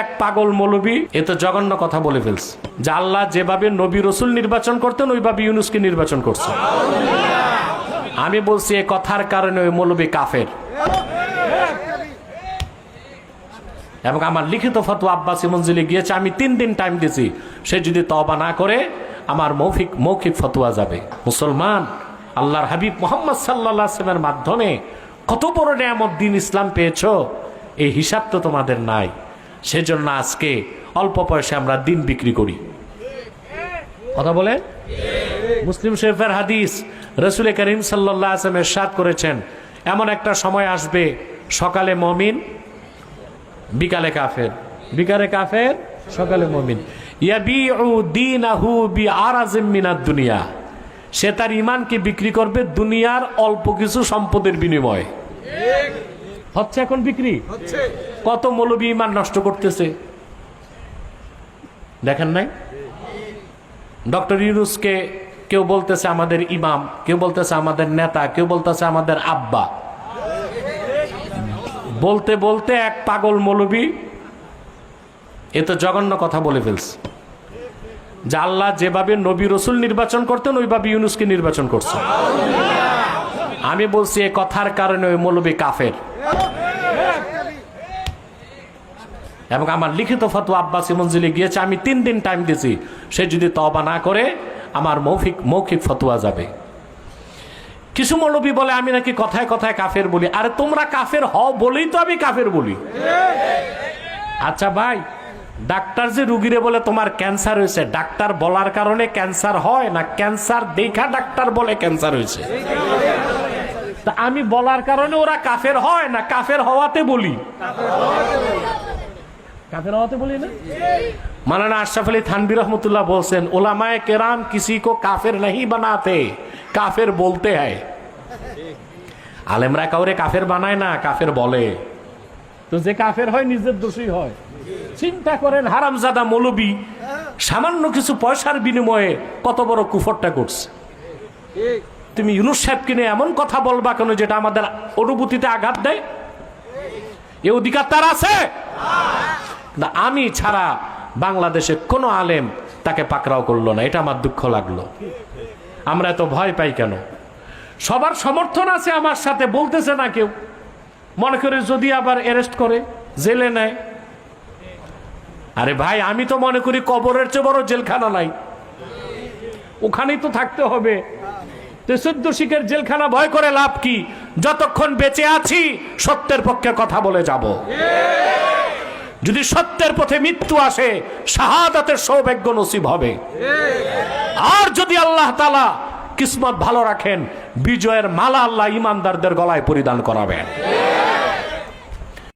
এক পাগল মৌলবী এ তো জঘন্য কথা বলে ফেলছে যে আল্লাহ যেভাবে নবী রসুল নির্বাচন করতেন ওইভাবে ইউনূসকে নির্বাচন করছে। আমি বলছি এই কথার কারণে ওই মৌলবী কাফের। এবং আমার লিখিত ফতোয়া আব্বাসী মঞ্জিলে গিয়েছে, আমি 3 দিন টাইম দিয়েছি, সে যদি তওবা না করে আমার মৌখিক ফতোয়া যাবে। মুসলমান, আল্লাহর হাবিব মুহাম্মদ সাল্লাল্লাহু আলাইহি ওয়াসাল্লামের মাধ্যমে কত বড় নিয়ামত দিন ইসলাম পেয়েছো, এই হিসাব তো তোমাদের নাই। সেজন্য আজকে অল্প পয়সা আমরা দিন বিক্রি করি। কথা বলেন? মুসলিম শরীফের হাদিস, রাসূল করিম সাল্লাল্লাহু আলাইহি ওয়াসাল্লাম ইরশাদ করেছেন, এমন একটা সময় আসবে সকালে মুমিন বিকালে কাফের, বিকালে কাফের সকালে মুমিন। ইয়াবিউ দীনাহু বিআরাজিম মিনাদ দুনিয়া, সে তার ঈমানকে বিক্রি করবে দুনিয়ার অল্প কিছু সম্পদের বিনিময়ে। হচ্ছে এখন বিক্রি হচ্ছে। কত মৌলবী ঈমান নষ্ট করতেছে দেখেন নাই? ডক্টর ইউনূসকে কেউ বলতেছে আমাদের ইমাম, কেউ বলতেছে আমাদের নেতা, কেউ বলতেছে আমাদের আব্বা। বলতে বলতে এক পাগল মৌলবী এ তো জঘন্য কথা বলে ফেলছে যে আল্লাহ যেভাবে নবী রসুল নির্বাচন করতেন ওইভাবে ইউনূসকে নির্বাচন করছে। আমি বলছি এই কথার কারণে ওই মৌলবী কাফের। এবং আমার লিখিত ফতোয়া আব্বাসী মঞ্জিলে গিয়েছে, আমি 3 দিন টাইম দিয়েছি, সে যদি তওবা না করে আমার মৌখিক ফতোয়া যাবে। কিছু মৌলবী বলে আমি নাকি কথায় কথায় কাফের বলি। আরে তোমরা কাফের হও বলেই তো আমি কাফের বলি। আচ্ছা ভাই, ডাক্তার যে রুগীরে বলে তোমার ক্যান্সার হয়েছে, ডাক্তার বলার কারণে ক্যান্সার হয় না ক্যান্সার দেখা ডাক্তার বলে ক্যান্সার হয়েছে? তা আমি বলার কারণে ওরা কাফের হয় না কাফের হওয়াতে বলি? কাফের হওয়াতে বলি না। মাওলানা আশরাফ আলী থানভী রহমতুল্লাহ বলছেন, উলামায়ে কেরাম কিसी को কাফের नहीं बनाते, কাফের বলতে হয়। আলেমরা কাউরে কাফের বানায় না, কাফের বলে। তো যে কাফের হয় নিজের দোষী হয়। চিন্তা করেন, হারামজাদা মৌলবী সামান্য কিছু পয়সার বিনিময়ে কত বড় কুফরটা করছে। তুমি ইউনূস সাহেবকে নিয়ে এমন কথা বলবা কেন যেটা আমাদের অনুভূতিতে আঘাত দেয়? এ অধিকার তার আছে না? আমি ছাড়া বাংলাদেশে কোনো আলেম তাকে পাকড়াও করলো না, এটা আমার দুঃখ লাগলো। আমরা এত ভয় পাই কেন? সবার সমর্থন আছে আমার সাথে, বলতেছে না কেউ। মনে করে যদি আবার অ্যারেস্ট করে জেলে নেয়। আরে ভাই, আমি তো মনে করি কবরের চেয়ে বড় জেলখানা নাই, ওখানেই তো থাকতে হবে। 14 শিখের জেলখানা ভয় করে লাভ কি? যতক্ষণ বেঁচে আছি সত্যের পক্ষে কথা বলে যাব। যদি সত্যের পথে মৃত্যু আসে শাহাদাতের সৌভাগ্য নসিব হবে। আর যদি আল্লাহ তাআলা কিসমত ভালো রাখেন, বিজয়ের মালা আল্লাহ ইমানদারদের গলায় পরিধান করাবেন।